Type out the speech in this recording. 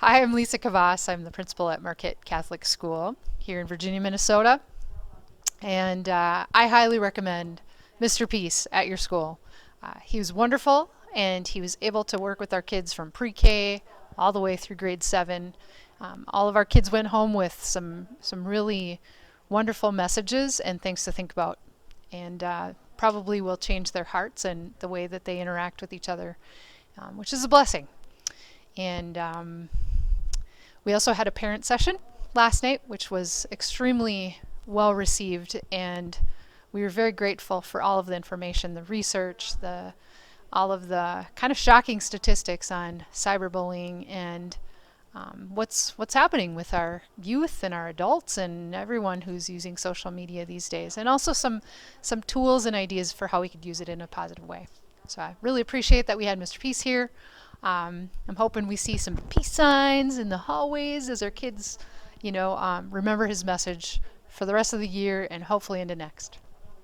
Hi, I'm Lisa Kavas. I'm the principal at Marquette Catholic School here in Virginia, Minnesota. And I highly recommend Mr. Peace at your school. He was wonderful, and he was able to work with our kids from pre-K all the way through grade 7. All of our kids went home with some really wonderful messages and things to think about, and probably will change their hearts and the way that they interact with each other, which is a blessing. And we also had a parent session last night, which was extremely well received, and we were very grateful for all of the information, the research, all of the kind of shocking statistics on cyberbullying and what's happening with our youth and our adults and everyone who's using social media these days, and also some tools and ideas for how we could use it in a positive way. So I really appreciate that we had Mr. Peace here. I'm hoping we see some peace signs in the hallways as our kids, remember his message for the rest of the year and hopefully into next.